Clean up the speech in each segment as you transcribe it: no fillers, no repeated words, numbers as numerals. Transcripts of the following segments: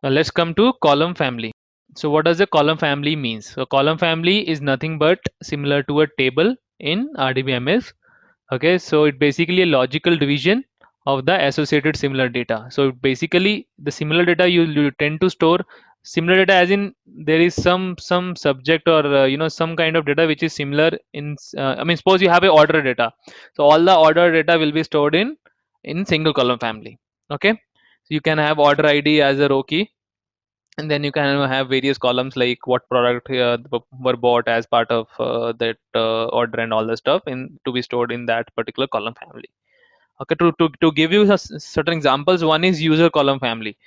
Let's come to column family. So what does a column family means? So column family is nothing but similar to a table in RDBMS. Okay, so it basically a logical division of the associated similar data. So basically the similar data you tend to store similar data, as in there is some subject or some kind of data which is similar in I mean, suppose you have a order data, so all the order data will be stored in single column family. Okay, so you can have order ID as a row key, and then you can have various columns like what product were bought as part of that order and all the stuff in to be stored in that particular column family. Okay, to give you certain examples, one is user column family.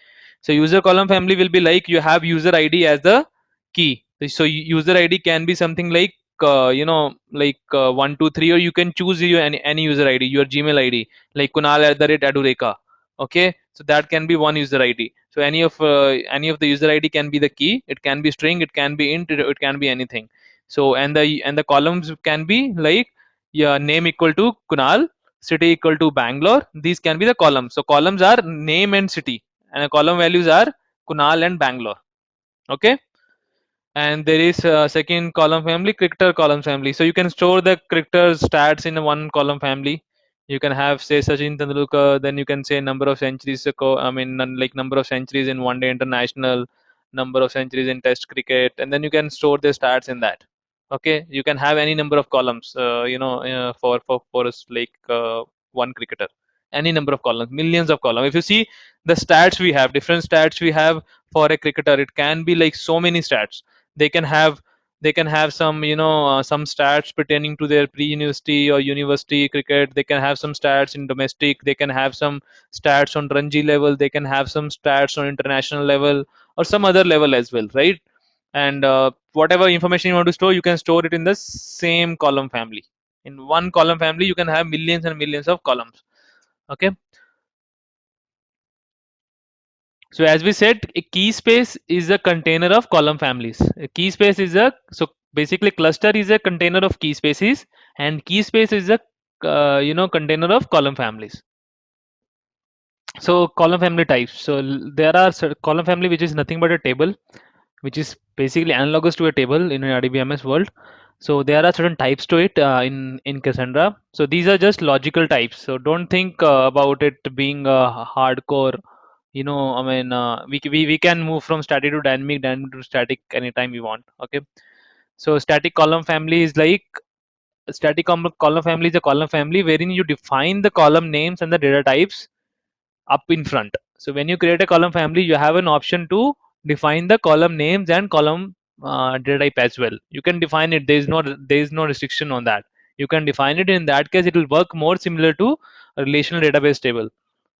So user column family will be like you have user ID as the key. So user ID can be something like like 123, or you can choose any user ID, your Gmail ID, like Kunal at the rate Edureka. Okay, so that can be one user ID. So any of the user ID can be the key. It can be string, it can be int, it can be anything. So and the columns can be like, yeah, name equal to Kunal, city equal to Bangalore. These can be the columns. So columns are name and city, and the column values are Kunal and Bangalore. Okay, and there is a second column family, cricketer column family. So you can store the cricketers stats in one column family. You can have, say, Sachin Tendulkar, then you can say number of centuries, I mean, like number of centuries in one day international, number of centuries in test cricket, and then you can store the stats in that. Okay, you can have any number of columns, for us, like one cricketer, any number of columns, millions of columns. If you see the stats we have, different stats we have for a cricketer, it can be like so many stats. They can have some some stats pertaining to their pre-university or university cricket. They can have some stats in domestic. They can have some stats on Ranji level. They can have some stats on international level or some other level as well, right? And whatever information you want to store, you can store it in the same column family. In one column family you can have millions and millions of columns. Okay, so as we said, a key space is a container of column families. A key space is a, so basically cluster is a container of key spaces, and key space is a container of column families. So column family types. So there are column family which is nothing but a table, which is basically analogous to a table in an RDBMS world. So there are certain types to it in Cassandra. So these are just logical types. So don't think about it being hardcore. I mean, we can move from static to dynamic, dynamic to static anytime we want. Okay. So static column family is like, static column family is a column family wherein you define the column names and the data types up in front. So when you create a column family, you have an option to define the column names and column data type as well. You can define it. There is no restriction on that. You can define it. In that case, it will work more similar to a relational database table.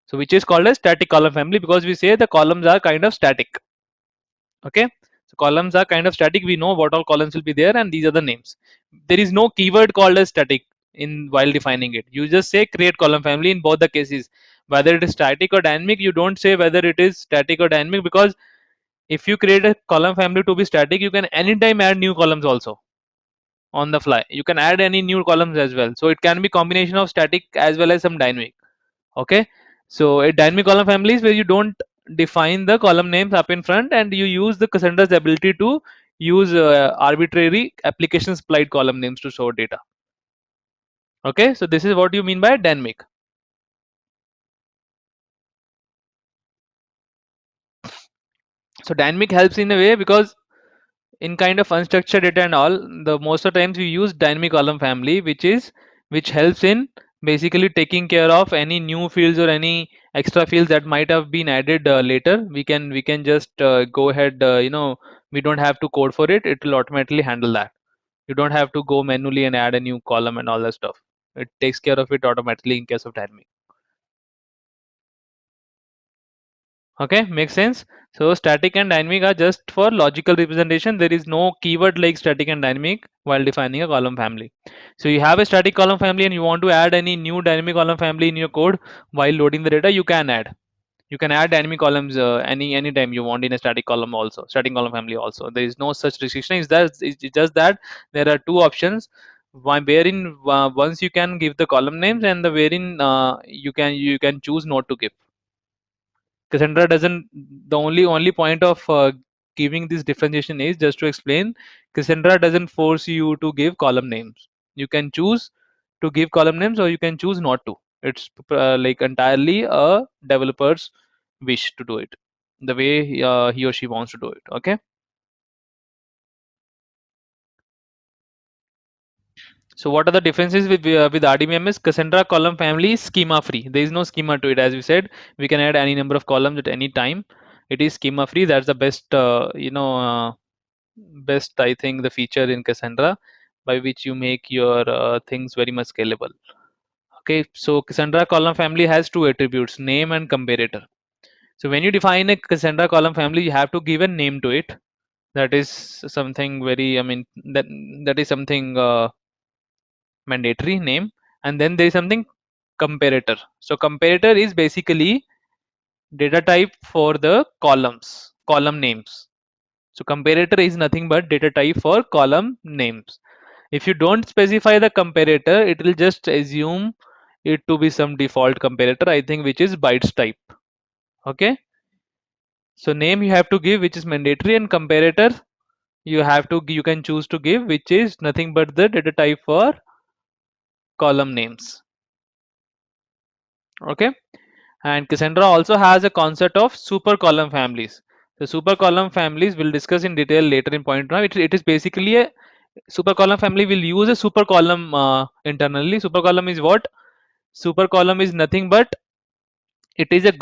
So which is called a static column family, because we say the columns are kind of static. Okay, so columns are kind of static. We know what all columns will be there, and these are the names. There is no keyword called as static in while defining it. You just say create column family in both the cases, whether it is static or dynamic. You don't say whether it is static or dynamic, because if you create a column family to be static, you can anytime add new columns also on the fly. You can add any new columns as well. So it can be combination of static as well as some dynamic. Okay, so a dynamic column family is where you don't define the column names up in front, and you use the Cassandra's ability to use arbitrary application supplied column names to store data. Okay, so this is what you mean by dynamic. So dynamic helps in a way because in kind of unstructured data and all, the most of the times we use dynamic column family, which helps in basically taking care of any new fields or any extra fields that might have been added later. We can just go ahead, we don't have to code for it. It will automatically handle that. You don't have to go manually and add a new column and all that stuff. It takes care of it automatically in case of dynamic. Okay, makes sense. So static and dynamic are just for logical representation. There is no keyword like static and dynamic while defining a column family. So you have a static column family and you want to add any new dynamic column family in your code while loading the data, you can add. You can add dynamic columns anytime you want in a static column also, static column family also. There is no such restriction. It's just that there are two options. One wherein once you can give the column names, and the wherein you can choose not to give. Cassandra doesn't. The only point of giving this differentiation is just to explain. Cassandra doesn't force you to give column names. You can choose to give column names, or you can choose not to. It's like entirely a developer's wish to do it, the way he or she wants to do it. Okay. So what are the differences with RDBMS? Cassandra column family is schema free. There is no schema to it. As we said, we can add any number of columns at any time. It is schema free. That's the best, best, I think, the feature in Cassandra, by which you make your things very much scalable. Okay, so Cassandra column family has two attributes: name and comparator. So when you define a Cassandra column family, you have to give a name to it. That is something very, I mean, that is something mandatory name. And then there is something comparator. So comparator is basically data type for the column names. So comparator is nothing but data type for column names. If you don't specify the comparator, it will just assume it to be some default comparator, I think, which is bytes type. Okay. So name you have to give, which is mandatory, and comparator you can choose to give, which is nothing but the data type for column names. Okay. And Cassandra also has a concept of super column families. The super column families we'll discuss in detail later in point now. It is basically a super column family will use a super column internally. Super column is what? Super column is nothing but it is a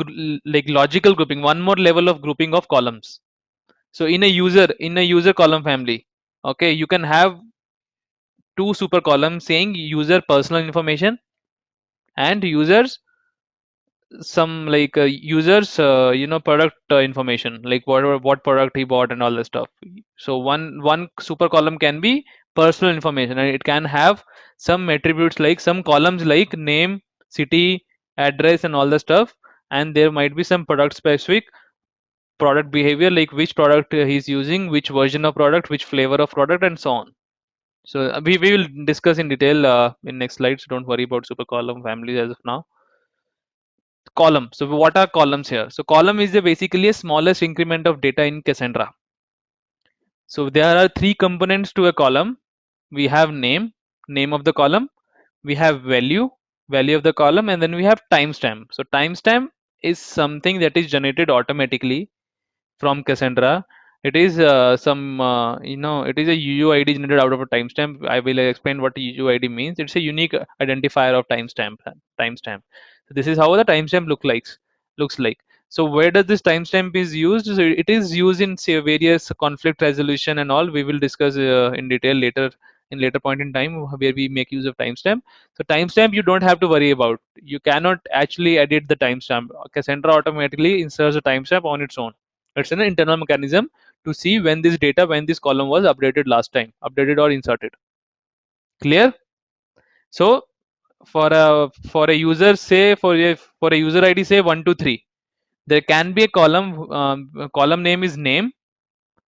like logical grouping, one more level of grouping of columns. So in a user column family, okay, you can have two super columns saying user personal information and users some like users product information, like what product he bought and all that stuff. So one super column can be personal information, and it can have some attributes like some columns like name, city, address, and all the stuff. And there might be some product specific product behavior, like which product he's using, which version of product, which flavor of product, and so on. So we will discuss in detail in next slides. Don't worry about super column families as of now. Column. So what are columns here? So column is basically a smallest increment of data in Cassandra. So there are three components to a column. We have name of the column. We have value of the column, and then we have timestamp. So timestamp is something that is generated automatically from Cassandra. It is it is a UUID generated out of a timestamp. I will explain what UUID means. It's a unique identifier of timestamp. Timestamp. So this is how the timestamp looks like. So where does this timestamp is used? So it is used in say various conflict resolution and all. We will discuss in detail later in later point in time where we make use of timestamp. So timestamp you don't have to worry about. You cannot actually edit the timestamp. Cassandra automatically inserts a timestamp on its own. It's an internal mechanism to see when this column was updated or inserted. Clear? So for a user, say for a user ID, say 123, there can be a column. Column name is name,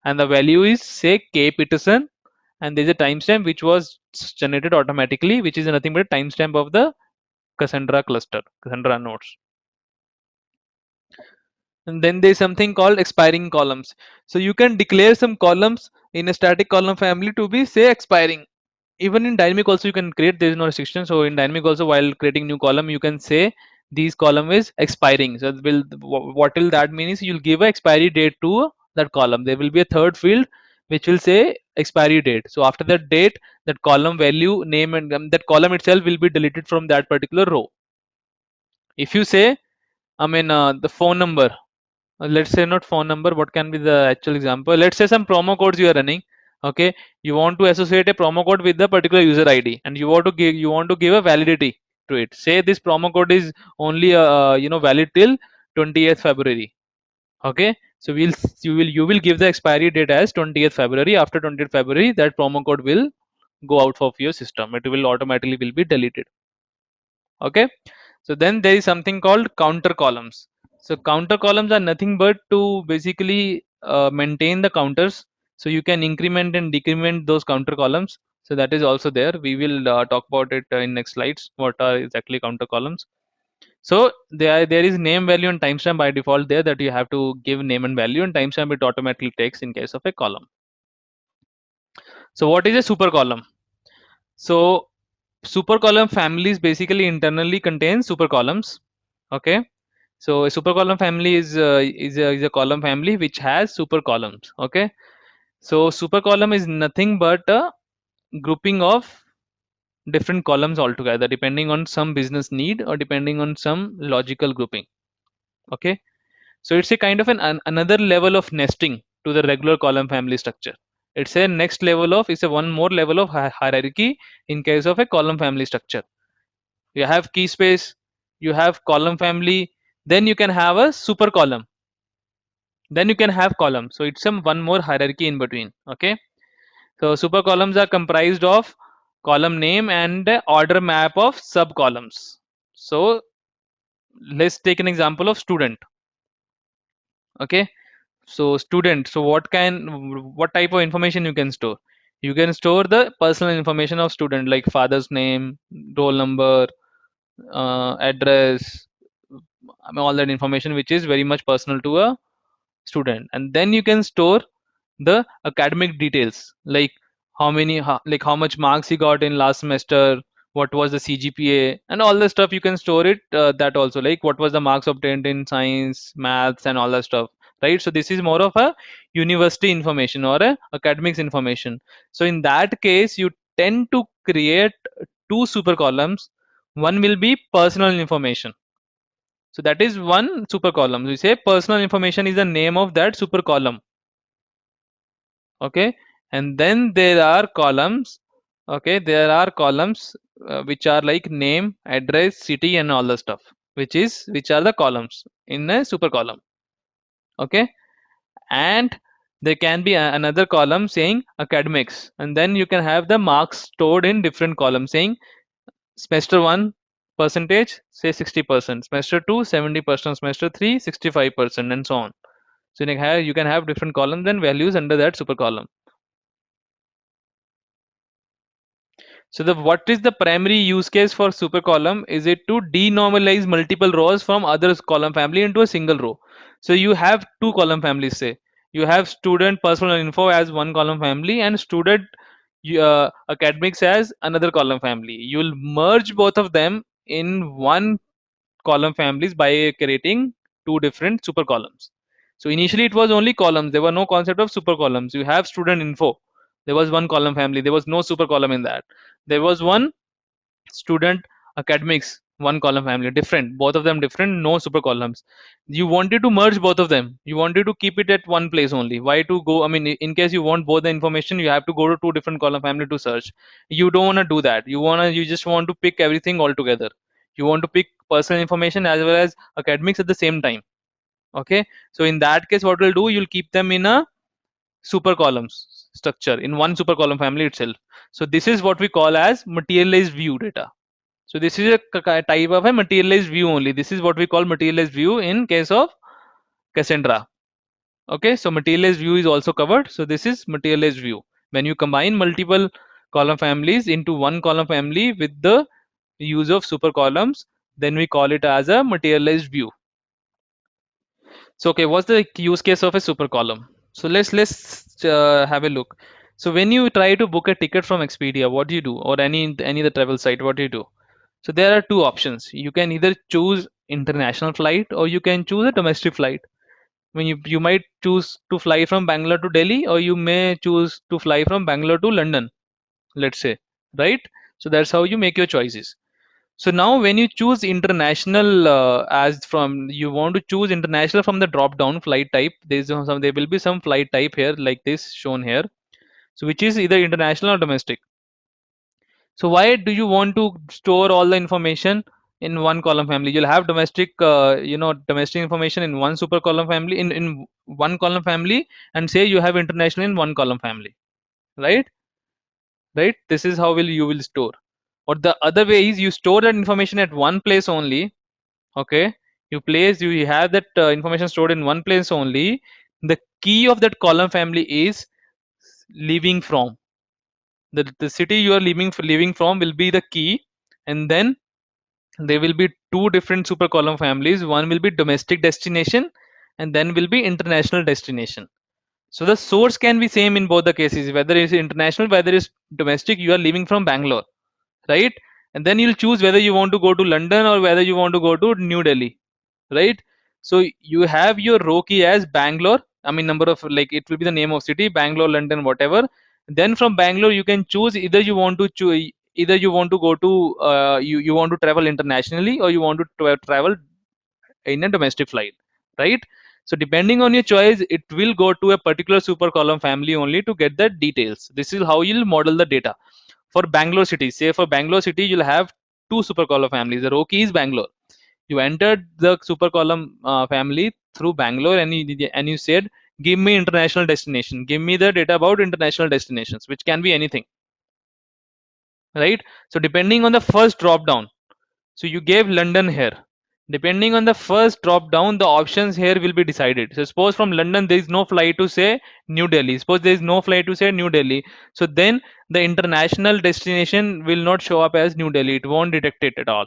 and the value is say K Peterson, and there's a timestamp which was generated automatically, which is nothing but a timestamp of the Cassandra cluster, Cassandra nodes. And then there's something called expiring columns. So you can declare some columns in a static column family to be say expiring. Even in dynamic also you can create, there is no restriction. So in dynamic also, while creating new column, you can say these column is expiring. So what will that mean is you'll give a expiry date to that column. There will be a third field which will say expiry date. So after that date, that column value name and that column itself will be deleted from that particular row. If you say the phone number, let's say not phone number, what can be the actual example? Let's say some promo codes you are running. Okay, you want to associate a promo code with the particular user ID, and you want to give a validity to it. Say this promo code is only valid till 20th February. Okay, so you will give the expiry date as 20th February. After 20th February, that promo code will go out of your system. It will automatically will be deleted. Okay, so then there is something called counter columns. So counter columns are nothing but to basically maintain the counters. So you can increment and decrement those counter columns. So that is also there. We will talk about it in next slides. What are exactly counter columns? So there is name, value, and timestamp by default there, that you have to give name and value, and timestamp it automatically takes in case of a column. So what is a super column? So super column families basically internally contain super columns. Okay, so a super column family is a column family which has super columns. Okay, so super column is nothing but a grouping of different columns altogether, depending on some business need or depending on some logical grouping. Okay, so it's a kind of another level of nesting to the regular column family structure. It's a next level of, it's a one more level of hierarchy in case of a column family structure. You have key space, you have column family, then you can have a super column, then you can have column. So it's some one more hierarchy in between. Okay, so super columns are comprised of column name and order map of sub columns. So let's take an example of student. Okay, so student, so what type of information you can store? You can store the personal information of student, like father's name, roll number, address, I mean, all that information which is very much personal to a student. And then you can store the academic details, like like how much marks he got in last semester, what was the CGPA, and all the stuff. You can store it, that also, like what was the marks obtained in science, maths, and all that stuff, right? So this is more of a university information or a academics information. So in that case, you tend to create two super columns. One will be personal information, so that is one super column. We say personal information is the name of that super column. Okay, and then there are columns. Okay, there are columns which are like name, address, city, and all the stuff, which are the columns in a super column. Okay, and there can be another column saying academics, and then you can have the marks stored in different columns saying semester 1 percentage, say 60%, semester 2 70%, semester 3 65%, and so on. So you can have different columns and values under that super column. So the what is the primary use case for super column? Is it to denormalize multiple rows from other column family into a single row? So you have two column families, say you have student personal info as one column family and student academics as another column family. You'll merge both of them in one column families by creating two different super columns. So initially it was only columns. There were no concept of super columns. You have student info. There was one column family. There was no super column in that. There was one student academics, one column family, different. Both of them different. No super columns. You wanted to merge both of them. You wanted to keep it at one place only. Why to go? I mean, in case you want both the information, you have to go to two different column family to search. You don't want to do that. You just want to pick everything all together. You want to pick personal information as well as academics at the same time. Okay, so in that case what we'll do, you'll keep them in a super columns structure in one super column family itself. So this is what we call as materialized view data. So this is a type of a materialized view only. This is what we call materialized view in case of Cassandra. Okay, so materialized view is also covered. So this is materialized view, when you combine multiple column families into one column family with the use of super columns, then we call it as a materialized view. So okay, what's the use case of a super column? So let's have a look. So when you try to book a ticket from Expedia, what do you do? Or any other travel site, what do you do? So there are two options. You can either choose international flight or you can choose a domestic flight. When you might choose to fly from Bangalore to Delhi, or you may choose to fly from Bangalore to London, let's say, right? So that's how you make your choices. So now when you choose international, as from you want to choose international from the drop down flight type, there will be some flight type here like this shown here. So which is either international or domestic. So why do you want to store all the information in one column family? You'll have domestic, domestic information in one super column family, in one column family, and say you have international in one column family, right? Right. This is how will you will store. Or the other way is you store that information at one place only. Okay, you have that information stored in one place only. The key of that column family is leaving from. The city you are leaving from will be the key, and then there will be two different super column families. One will be domestic destination and then will be international destination. So the source can be same in both the cases, whether it's international, whether it's domestic. You are leaving from Bangalore, right? And then you'll choose whether you want to go to London or whether you want to go to New Delhi, right? So you have your row key as Bangalore. I mean, number of, like, it will be the name of city, Bangalore, London, whatever. Then from Bangalore you can choose either you want to choose, either you want to go to you want to travel internationally, or you want to travel in a domestic flight, right? So depending on your choice, it will go to a particular super column family only to get the details. This is how you'll model the data. For Bangalore city, say for Bangalore city, you'll have two super column families. The row key is Bangalore. You entered the super column family through Bangalore, and you said, give me international destination, give me the data about international destinations, which can be anything, right? So depending on the first drop down, so you gave London here. Depending on the first drop down, the options here will be decided. So suppose from London there is no flight to say New Delhi. Suppose there is no flight to say New Delhi. So then the international destination will not show up as New Delhi. It won't detect it at all.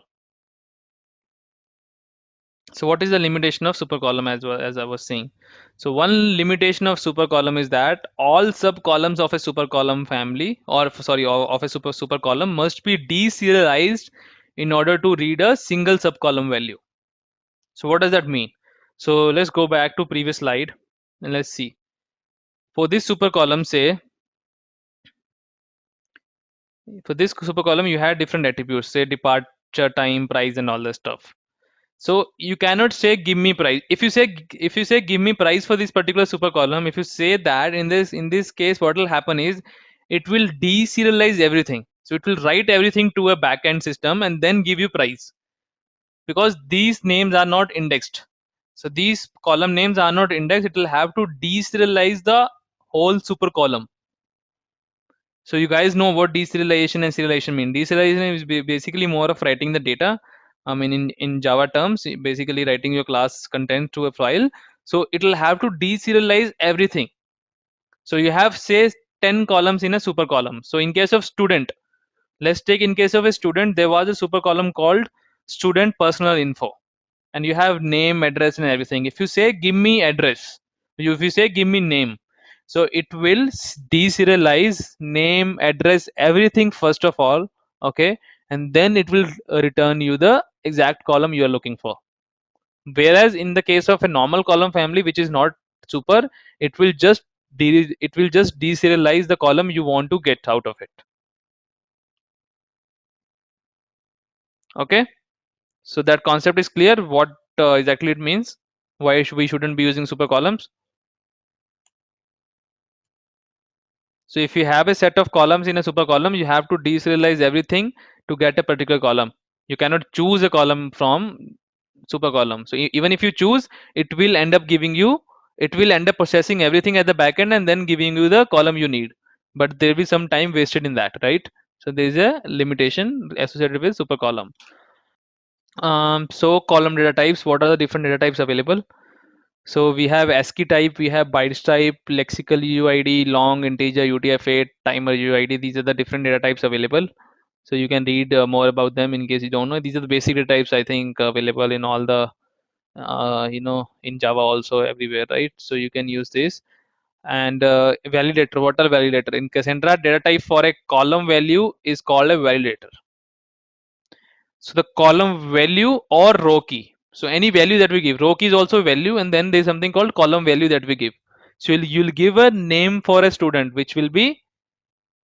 So what is the limitation of super column, as well as I was saying? So one limitation of super column is that all sub columns of a super column family, or sorry, of a super column must be deserialized in order to read a single sub column value. So what does that mean? So let's go back to previous slide and let's see. For this super column, say for this super column, you had different attributes, say departure time, price, and all that stuff. So you cannot say give me price. If you say give me price for this particular super column, if you say that, in this case, what will happen is it will deserialize everything. So it will write everything to a backend system and then give you price, because these names are not indexed. So these column names are not indexed. It will have to deserialize the whole super column. So you guys know what deserialization and serialization mean. Deserialization is basically more of writing the data. I mean, in Java terms, basically writing your class content to a file. So it will have to deserialize everything. So you have, say, 10 columns in a super column. So in case of student, let's take in case of a student, there was a super column called student personal info, and you have name, address, and everything. If you say give me address, if you say give me name, so it will deserialize name, address, everything first of all, okay, and then it will return you the exact column you are looking for. Whereas in the case of a normal column family, which is not super, it will just deserialize the column you want to get out of it. Okay, so that concept is clear. What exactly it means, why we shouldn't be using super columns. So if you have a set of columns in a super column, you have to deserialize everything to get a particular column. You cannot choose a column from super column. So even if you choose, it will end up giving you, it will end up processing everything at the backend and then giving you the column you need. But there will be some time wasted in that, right? So there is a limitation associated with super column. So column data types. What are the different data types available? So we have ASCII type, we have bytes type, lexical UID, long, integer, UTF-8, timer UID. These are the different data types available. So you can read more about them in case you don't know. These are the basic data types, I think, available in all the, in Java also everywhere, right? So you can use this. And validator, what are validator? In Cassandra, data type for a column value is called a validator. So the column value or row key. So any value that we give, row key is also value, and then there's something called column value that we give. So you'll give a name for a student, which will be,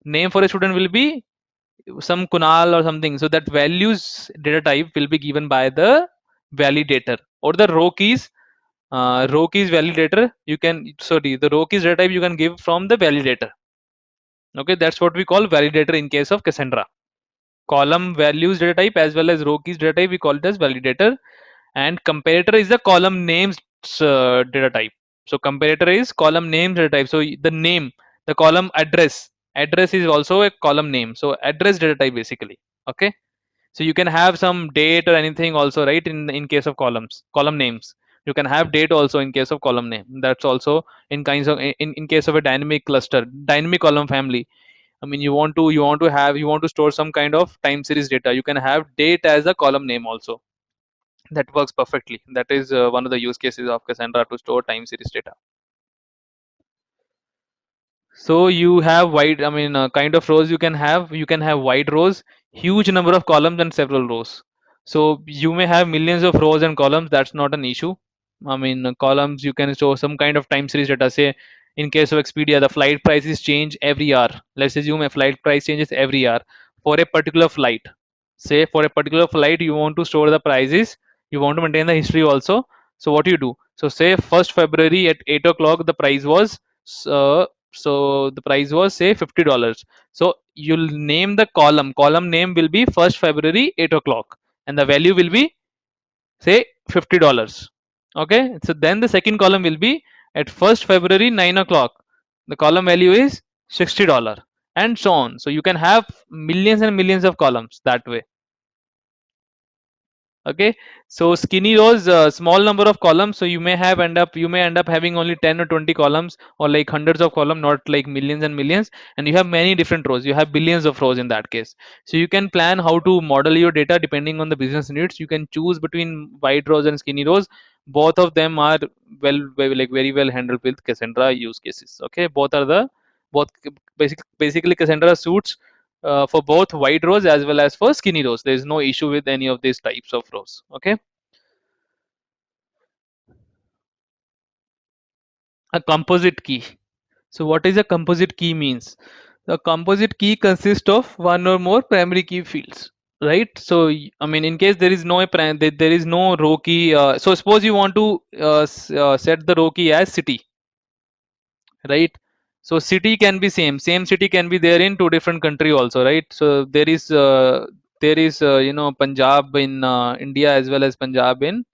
name for a student will be some Kunal or something. So that values data type will be given by the validator, or the row keys. Row keys validator, you can, sorry, the row keys data type you can give from the validator. Okay, that's what we call validator in case of Cassandra. Column values data type as well as row keys data type, we call it as validator. And comparator is the column names data type. So comparator is column names data type. So the name, the column address is also a column name. So address data type basically. Okay, so you can have some date or anything also, right? In case of column names, you can have date also in case of column name. That's also in kinds of, in case of a dynamic cluster, dynamic column family. I mean, you want to store some kind of time series data. You can have date as a column name also. That works perfectly. That is one of the use cases of Cassandra to store time series data. So you have wide, I mean, kind of rows you can have. You can have wide rows, huge number of columns, and several rows. So you may have millions of rows and columns. That's not an issue. I mean, columns you can store some kind of time series data. Say, in case of Expedia, the flight prices change every hour. Let's assume a flight price changes every hour for a particular flight. Say for a particular flight, you want to store the prices. You want to maintain the history also. So what do you do? So say 1st February at 8 o'clock, the price was uh, the price was say $50. So you'll name the column name will be 1st February 8 o'clock, and the value will be say $50. Okay, so then the second column will be at 1st February 9 o'clock, the column value is $60, and so on. So you can have millions and millions of columns that way. Okay, so skinny rows, small number of columns, so you may end up having only 10 or 20 columns, or like hundreds of columns, not like millions and millions. And you have many different rows, you have billions of rows in that case. So you can plan how to model your data depending on the business needs. You can choose between wide rows and skinny rows. Both of them are very well handled with Cassandra use cases. Okay, both basically Cassandra suits for both wide rows as well as for skinny rows. There is no issue with any of these types of rows. Okay, a composite key. So what is a composite key means? The composite key consists of one or more primary key fields, right? So I mean, in case there is there is no row key. So suppose you want to set the row key as city, right? So city can be same city can be there in two different country also, right? So there is Punjab in India as well as Punjab in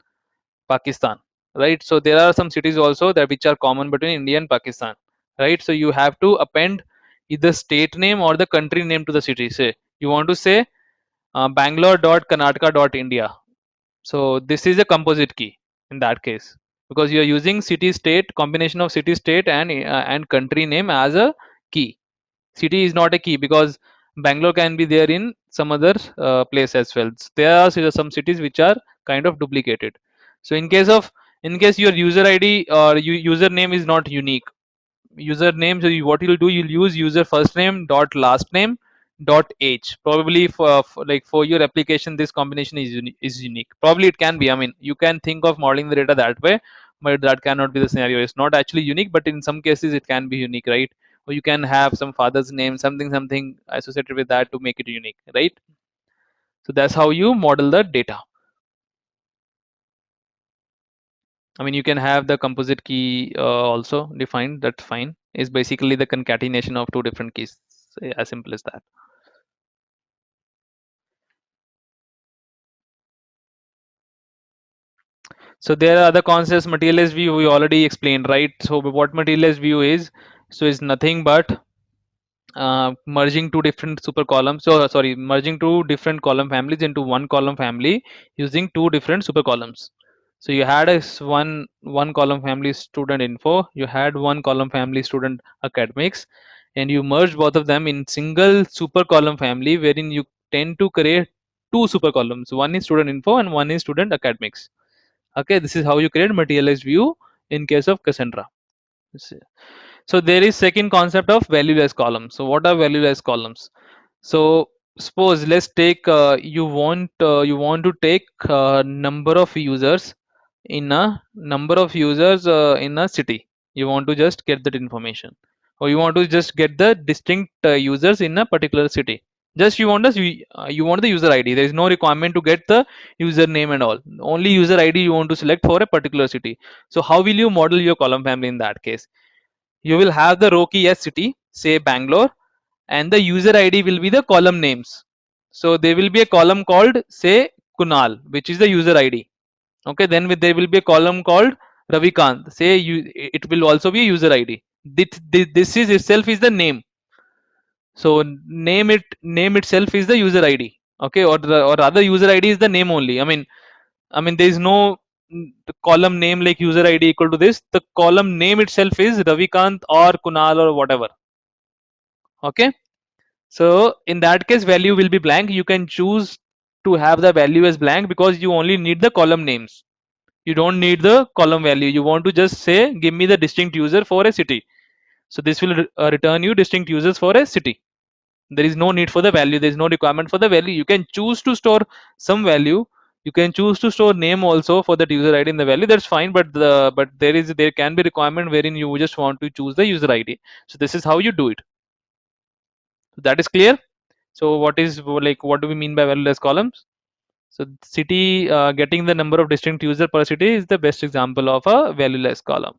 Pakistan, right? So there are some cities also that which are common between India and Pakistan, right? So you have to append either state name or the country name to the city. Say you want to say Bangalore.Karnataka.India. So this is a composite key in that case, because you are using city state combination of city state and country name as a key. City is not a key because Bangalore can be there in some other place as well. There are some cities which are kind of duplicated. So in case your user ID or username is not unique, username, so what you'll do, you'll use user first name dot last name dot age. Probably for your application, this combination is unique. Probably it can be, I mean, you can think of modeling the data that way, but that cannot be the scenario. It's not actually unique, but in some cases it can be unique, right? Or you can have some father's name, something associated with that to make it unique, right? So that's how you model the data. I mean, you can have the composite key also defined. That's fine. It's basically the concatenation of two different keys. As simple as that. So there are other concepts. Materialized view we already explained, right? So what materialized view is? So it's nothing but merging two different super columns. So sorry, merging two different column families into one column family using two different super columns. So you had one column family student info, you had one column family student academics, and you merged both of them in single super column family, wherein you tend to create two super columns. One is student info and one is student academics. Okay, this is how you create materialized view in case of Cassandra. So there is second concept of valueless columns. So what are valueless columns? So suppose let's take you want to take number of users in a city. You want to just get that information, or you want to just get the distinct users in a particular city. Just you want the user ID. There is no requirement to get the username and all. Only user ID you want to select for a particular city. So how will you model your column family in that case? You will have the row key as city, say Bangalore, and the user ID will be the column names. So there will be a column called say Kunal, which is the user ID. Okay, then there will be a column called Ravikant. Say it will also be a user ID. This is itself is the name. So name itself is the user ID. Okay, or rather user ID is the name only. I mean there is no column name like user ID equal to this. The column name itself is Ravikant or Kunal or whatever. Okay, So in that case, value will be blank. You can choose to have the value as blank because you only need the column names. You don't need the column value. You want to just say, give me the distinct user for a city. So this will return you distinct users for a city. There is no need for the value. There is no requirement for the value. You can choose to store some value. You can choose to store name also for that user ID in the value. That's fine. But there can be requirement wherein you just want to choose the user ID. So this is how you do it. So that is clear. So what do we mean by valueless columns? So city getting the number of distinct user per city is the best example of a valueless column.